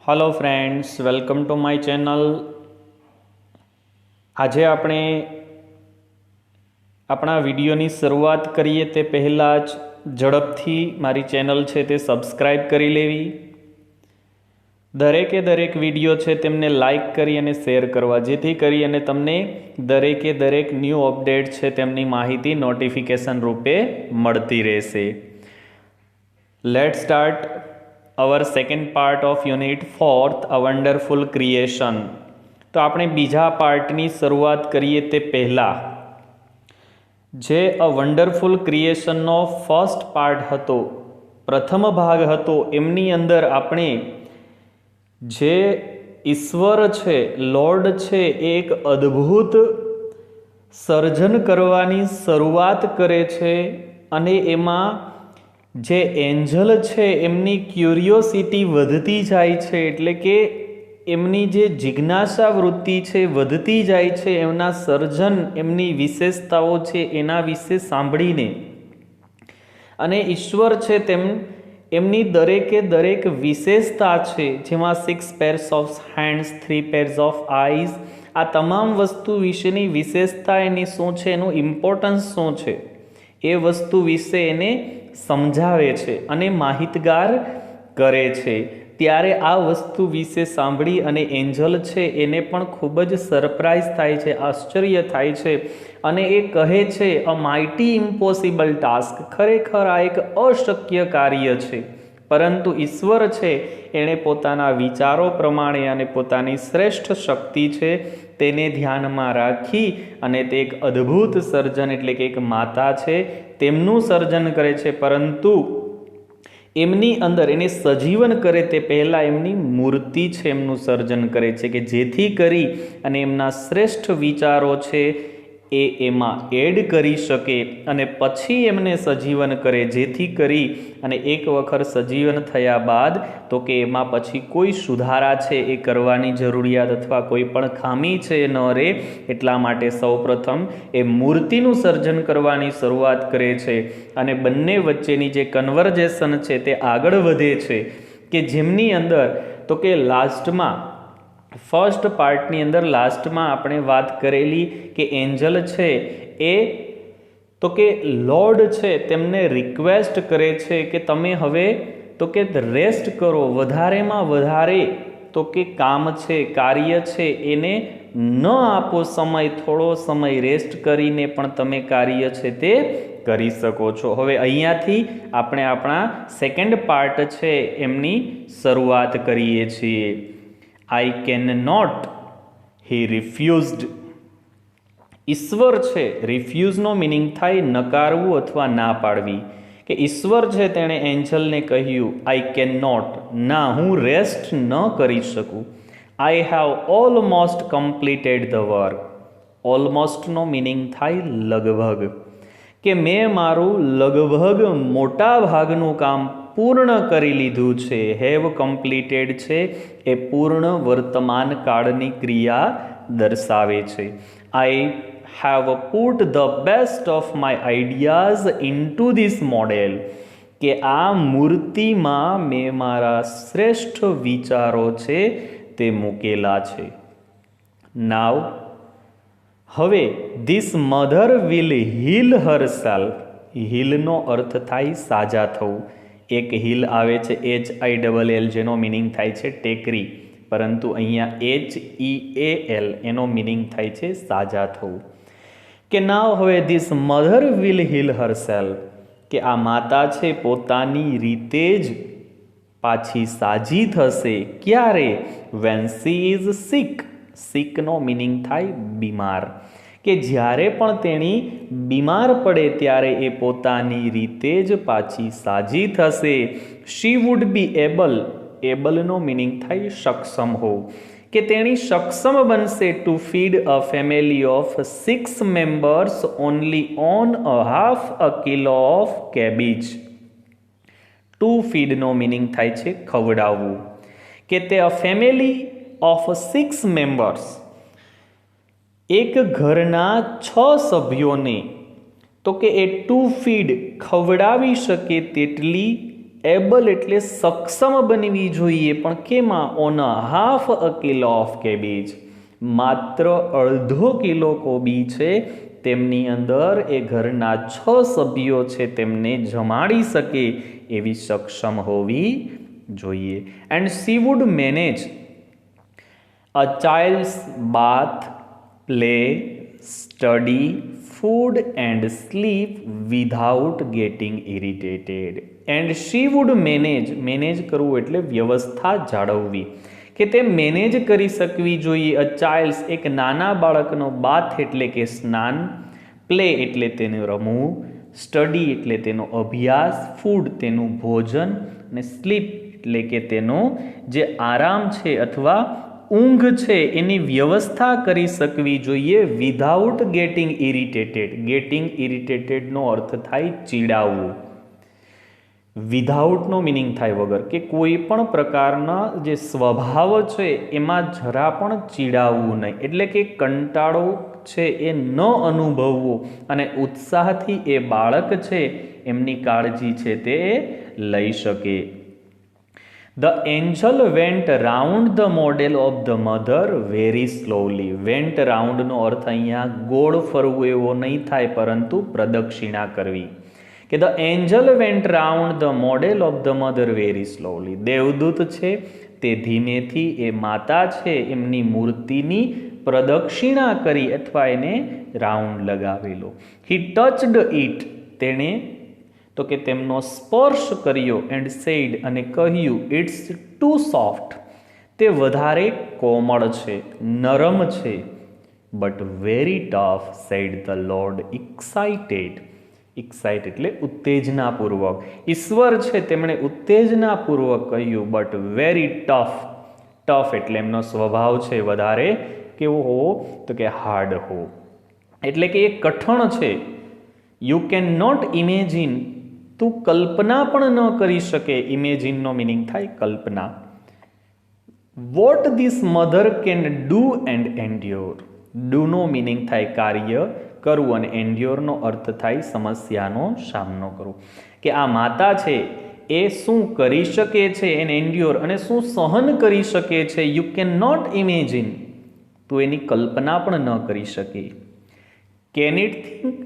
Hello friends, welcome to my channel. आज આપણે આપણા વિડીયોની શરૂઆત કરીએ તે પહેલાં જ ઝડપથી મારી ચેનલ છે તે સબસ્ક્રાઈબ કરી લેવી। દરેક વિડીયો છે તેમને લાઈક કરી અને શેર કરવા, જેથી કરી અને તમને દરેક ન્યૂ અપડેટ છે તેમની માહિતી નોટિફિકેશન રૂપે મળતી રહેશે। Let's start our second part of unit 4th, a wonderful creation. તો આપણે બીજા પાર્ટની શરૂઆત કરીએ તે પહેલાં જે અ વન્ડરફુલ ક્રિએશનનો ફર્સ્ટ પાર્ટ હતો, પ્રથમ ભાગ હતો, એમની અંદર આપણે જે ઈશ્વર છે, લોર્ડ છે, એક અદ્ભુત સર્જન કરવાની શરૂઆત કરે છે અને એમાં જે એન્જલ છે એમની ક્યુરિયોસિટી વધતી જાય છે, એટલે કે એમની જે જિજ્ઞાસા વૃત્તિ છે વધતી જાય છે, એમના સર્જન, એમની વિશેષતાઓ છે એના વિશે સાંભળીને। અને ઈશ્વર છે તેમ એમની દરેક વિશેષતા છે, જેમાં 6 pairs of hands, 3 pairs of eyes, આ તમામ વસ્તુ વિશેની વિશેષતા એની શું છે, એનું ઇમ્પોર્ટન્સ શું છે, એ વસ્તુ વિશે એને સમજાવે છે અને માહિતગાર કરે છે। ત્યારે આ વસ્તુ વિશે સાંભળી અને એન્જલ છે એને પણ ખૂબ જ સરપ્રાઇઝ થાય છે, આશ્ચર્ય થાય છે અને એ કહે છે, અ માઇટી ઇમ્પોસિબલ ટાસ્ક, ખરેખર આ એક અશક્ય કાર્ય છે। પરંતુ ઈશ્વર છે એણે પોતાના વિચારો પ્રમાણે અને પોતાની શ્રેષ્ઠ શક્તિ છે તેને ધ્યાનમાં રાખી અને તે એક અદ્ભુત સર્જન, એટલે કે એક માતા છે તેમનું સર્જન કરે છે। પરંતુ એમની અંદર એને સજીવન કરે તે પહેલાં એમની મૂર્તિ છે એમનું સર્જન કરે છે, કે જેથી કરી અને એમના શ્રેષ્ઠ વિચારો છે એ એમાં એડ કરી શકે અને પછી એમને સજીવન કરે, જેથી કરી અને એક વખત સજીવન થયા બાદ તો કે એમાં પછી કોઈ સુધારા છે એ કરવાની જરૂરિયાત અથવા કોઈ પણ ખામી છે ન રહે, એટલા માટે સૌપ્રથમ એ મૂર્તિનું સર્જન કરવાની શરૂઆત કરે છે અને બંને વચ્ચેની જે કન્વર્જેશન છે તે આગળ વધે છે, કે જેમની અંદર તો કે લાસ્ટમાં ફર્સ્ટ પાર્ટની અંદર લાસ્ટમાં આપણે વાત કરેલી કે એન્જલ છે એ તો કે લોર્ડ છે તેમને રિક્વેસ્ટ કરે છે કે તમે હવે તો કે રેસ્ટ કરો, વધારેમાં વધારે તો કે કામ છે, કાર્ય છે એને ન આપો સમય, થોડો સમય રેસ્ટ કરીને પણ તમે કાર્ય છે તે કરી શકો છો। હવે અહીંયાથી આપણે આપણા સેકન્ડ પાર્ટ છે એમની શરૂઆત કરીએ છીએ। આઈ કેન નોટ, હી રિફ્યુઝડ। ઈશ્વર છે, રિફ્યુઝનો મિનિંગ થાય નકારવું અથવા ના પાડવી, કે ઈશ્વર છે તેણે એન્જલને કહ્યું, આઈ કેન નોટ, ના હું રેસ્ટ ન કરી શકું। I have almost completed the work. ઓલમોસ્ટનો મિનિંગ થાય લગભગ, કે મેં મારું લગભગ મોટા ભાગનું કામ પૂર્ણ કરી લીધું છે। હેવ કમ્પ્લીટેડ છે એ પૂર્ણ વર્તમાન કાળની ક્રિયા દર્શાવે છે। I have put the best of my ideas into this model, કે આ મૂર્તિમાં મેં મારા શ્રેષ્ઠ વિચારો છે તે મૂકેલા છે। નાવ, હવે this mother will heal herself. હીલનો અર્થ થાય સાજા થવું, એક હિલ આવે છે HILL, જેનો મિનિંગ થાય છે ટેકરી, પરંતુ અહીંયા HEAL એનો મિનિંગ થાય છે સાજા થવું, કે નાવ હવે this mother will heal herself, કે આ માતા છે પોતાની રીતે જ પાછી સાજી થશે। ક્યારે? When she is sick. સિકનો મિનિંગ થાય બીમાર, કે જ્યારે પણ તેણી બીમાર પડે ત્યારે એ પોતાની રીતે જ પાછી સાજી થશે। શી વુડ બી એબલ, એબલનો મિનિંગ થાય સક્ષમ હોવું, કે તેણી સક્ષમ બનશે to feed a family of 6 members only on a half a kilo of cabbage. To ફીડનો મિનિંગ થાય છે ખવડાવવું, કે તે અ ફેમિલી ઓફ 6 મેમ્બર્સ, એક ઘરના 6 સભ્યોને તો કે એ ટુ ફીડ ખવડાવી શકે તેટલી એબલ એટલે સક્ષમ બનવી જોઈએ, પણ કેમાં? On half a kilo of cabbage, માત્ર અડધો કિલો કોબી છે તેમની અંદર એ ઘરના 6 સભ્યો છે તેમને જમાડી શકે એવી સક્ષમ હોવી જોઈએ. And she would manage a child's bath, play, study, food and sleep without getting irritated. And she would manage કરવું એટલે વ્યવસ્થા જાળવવી, કે તે મેનેજ કરી શકવી જોઈએ અ ચાઇલ્ડ્સ એક નાના બાળકનો, બાથ એટલે કે સ્નાન, પ્લે એટલે તેનું રમવું, સ્ટડી એટલે તેનો અભ્યાસ, ફૂડ તેનું ભોજન, અને સ્લીપ એટલે કે તેનો જે આરામ છે અથવા ઊંઘ છે એની વ્યવસ્થા કરી શકવી જોઈએ વિધાઉટ ગેટિંગ ઇરિટેટેડ. ગેટિંગ ઇરિટેટેડનો અર્થ થાય ચીડાવવું. વિધાઉટનો મિનિંગ થાય વગર, કે કોઈ પણ પ્રકારના જે સ્વભાવ છે એમાં જરા પણ ચીડાવવું નહીં, એટલે કે કંટાળો છે એ ન અનુભવવો અને ઉત્સાહથી એ બાળક છે એમની કાળજી છે તે લઈ શકે. The angel went round the model of the mother very slowly. Went રાઉન્ડનો અર્થ અહીંયા ગોળ ફરવું એવો નહીં થાય, પરંતુ પ્રદક્ષિણા કરવી. કે the angel went round the model of the mother very slowly. દેવદૂત છે તે ધીમેથી એ માતા છે એમની મૂર્તિની પ્રદક્ષિણા કરી અથવા એને રાઉન્ડ લગાવેલો. હી ટચડ ઇટ, તેણે તો કે તેમનો સ્પર્શ કર્યો, એન્ડ સેડ અને કહ્યું, ઇટ્સ ટુ સોફ્ટ, તે વધારે કોમળ છે, નરમ છે. But very tough, said the lord excited. Excite એટલે ઉત્તેજનાપૂર્વક. ઈશ્વર છે તેમણે ઉત્તેજનાપૂર્વક કહ્યું, બટ વેરી ટફ. ટફ એટલે એમનો સ્વભાવ છે વધારે કેવો હોવો? તો કે હાર્ડ હો, એટલે કે એ કઠણ છે. યુ કેન નોટ ઇમેજિન, તું કલ્પના પણ ન કરી શકે. ઇમેજિનનો મિનિંગ થાય કલ્પના. What this mother can do and endure. ડુનો મિનિંગ થાય કાર્ય કરવું, અને એન્ડ્યોરનો અર્થ થાય સમસ્યાનો સામનો કરવો. કે આ માતા છે એ શું કરી શકે છે, એને એન્ડ્યોર, અને શું સહન કરી શકે છે. યુ કેન નોટ ઇમેજિન, તું એની કલ્પના પણ ન કરી શકે. કેન ઇટ થિંક,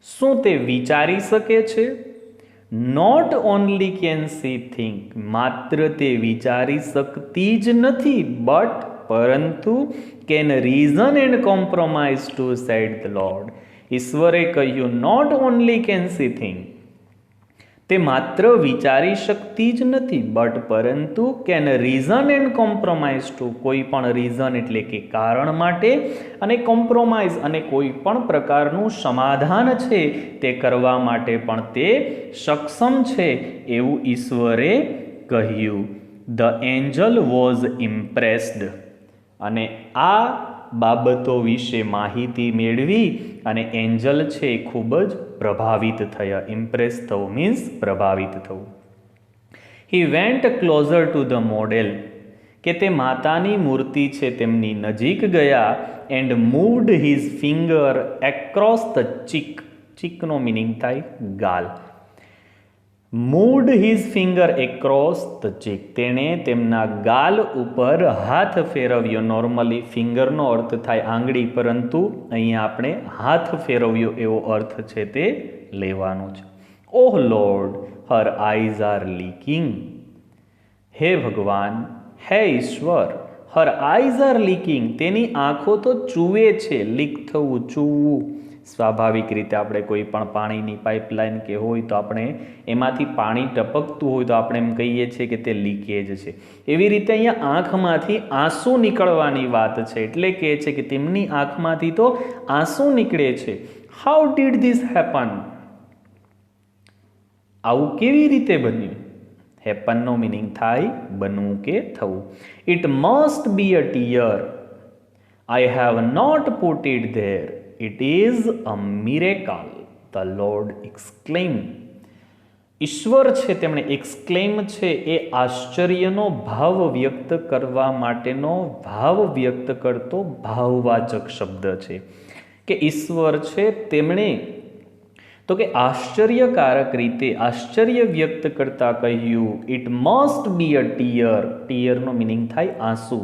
શું તે વિચારી શકે છે? Not only can she think, માત્ર તે વિચારી શકતી જ નથી, બટ પરંતુ can reason and compromise too, said the lord. ઈશ્વરે કહ્યું, not only can she think, તે માત્ર વિચારી શકતી જ નથી, બટ પરંતુ can reason and compromise too, કોઈ પણ રીઝન એટલે કે કારણ માટે, અને કોમ્પ્રોમાઇઝ અને કોઈ પણ પ્રકારનું સમાધાન છે તે કરવા માટે પણ તે સક્ષમ છે એવું ઈશ્વરે કહ્યું. ધ એન્જલ વોઝ ઇમ્પ્રેસ્ડ, અને આ બાબતો વિશે માહિતી મેળવી અને એન્જલ છે ખૂબ જ પ્રભાવિત થયા. ઇમ્પ્રેસ થવું મીન્સ પ્રભાવિત થવું. He went closer to the model, કે તે માતાની મૂર્તિ છે તેમની નજીક ગયા. And moved his finger across the cheek. ચીકનો મિનિંગ થાય ગાલ. Moved his finger across the cheek, તેણે તેમના ગાલ ઉપર હાથ ફેરવ્યો. નોર્મલી ફિંગરનો અર્થ થાય આંગળી, પરંતુ અહીંયા આપણે હાથ ફેરવ્યો એવો અર્થ છે તે લેવાનો છે. Oh lord, her eyes are leaking. હે ભગવાન, હે ઈશ્વર, હર આઈઝ આર લીકિંગ, તેની આંખો તો ચૂવે છે. લીક થવું, ચૂવવું. સ્વાભાવિક રીતે આપણે કોઈ પણ પાણીની પાઇપલાઇન કે હોય તો આપણે એમાંથી પાણી ટપકતું હોય તો આપણે એમ કહીએ છીએ કે તે લીકેજ છે. એવી રીતે અહીંયા આંખમાંથી આંસુ નીકળવાની વાત છે, એટલે કહે છે કે તેમની આંખમાંથી તો આંસુ નીકળે છે. હાઉ ડીડ ધીસ હેપન, આવું કેવી રીતે બન્યું? હેપનનો મિનિંગ થાય બનવું કે થવું. It must be a tear, I have not put it there, it is a miracle, the lord exclaim. ઈશ્વર છે તેમણે એક્સક્લેમ છે એ આશ્ચર્યનો ભાવ વ્યક્ત કરવા માટેનો ભાવ વ્યક્ત કરતો ભાવવાચક શબ્દ છે. કે ઈશ્વર છે તેમણે તો કે આશ્ચર્યકારક રીતે આશ્ચર્ય વ્યક્ત કરતા કહ્યું, it must be a tear. ટીયરનો મિનિંગ થાય આંસુ,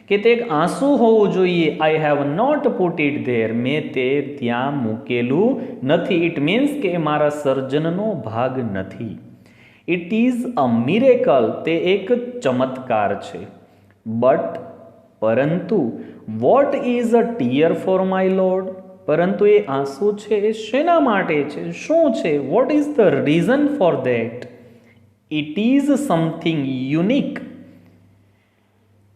કે તે એક આંસુ હોવું જોઈએ. I have not put it there. મેં તે ત્યાં મૂકેલું નથી. ઇટ મીન્સ કે એ મારા સર્જનનો ભાગ નથી. It is a miracle. તે એક ચમત્કાર છે. બટ પરંતુ what is a tear for my lord. પરંતુ એ આંસુ છે એ શેના માટે છે, શું છે? What is the reason for that? It is something unique.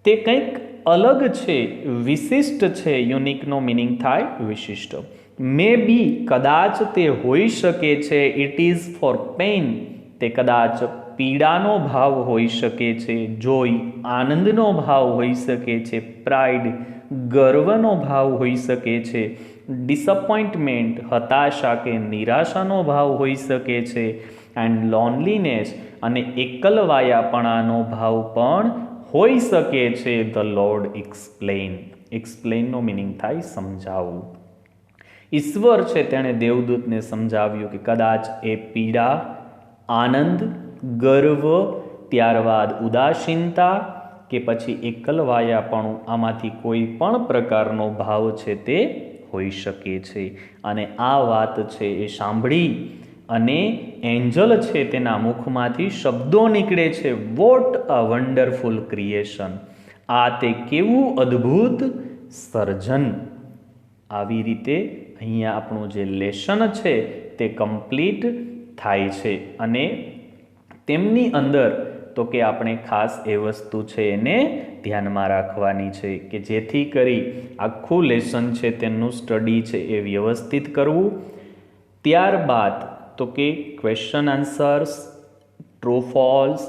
તે કંઈક અલગ છે, વિશિષ્ટ છે. યુનિકનો મિનિંગ થાય વિશિષ્ટ. મે બી કદાચ તે હોઈ શકે છે. It is four pain. તે કદાચ પીડાનો ભાવ હોઈ શકે છે. જોય આનંદનો ભાવ હોઈ શકે છે. પ્રાઇડ ગર્વનો ભાવ હોઈ શકે છે. ડિસઅપોઇન્ટમેન્ટ હતાશા કે નિરાશાનો ભાવ હોઈ શકે છે. એન્ડ લોનલીનેસ અને એકલવાયાપણાનો ભાવ પણ હોઈ શકે છે. The lord explain. એક્સપ્લેનનો મિનિંગ થાય સમજાવવું. ઈશ્વર છે તેણે દેવદૂતને સમજાવ્યું કે કદાચ એ પીડા, આનંદ, ગર્વ, ત્યારબાદ ઉદાસીનતા કે પછી એકલવાયાપણું, આમાંથી કોઈ પણ પ્રકારનો ભાવ છે તે હોઈ શકે છે. અને આ વાત છે એ સાંભળી અને એન્જલ છે તેના મુખમાંથી શબ્દો નીકળે છે, વોટ અ વન્ડરફુલ ક્રિએશન. આ તે કેવું અદ્ભુત સર્જન. આવી રીતે અહીંયા આપણું જે લેસન છે તે કમ્પ્લીટ થાય છે. અને તેમની અંદર તો કે આપણે ખાસ એ વસ્તુ છે એને ધ્યાનમાં રાખવાની છે કે જેથી કરી આખું લેસન છે તેનું સ્ટડી છે એ વ્યવસ્થિત કરવું. ત્યારબાદ તો કે question answers, true false,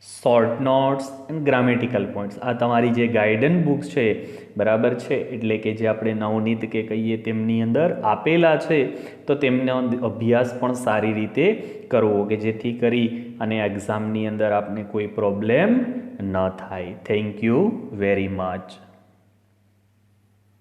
short notes and grammatical points, આ તમારી જે ગાઈડન્સ બુક છે બરાબર છે, એટલે કે જે આપણે નવનીત કે કહીએ તેમની અંદર આપેલા છે, તો તેમનો અભ્યાસ પણ સારી રીતે કરવો કે જેથી કરી અને એક્ઝામની અંદર આપને કોઈ પ્રોબ્લેમ ન થાય. Thank you very much.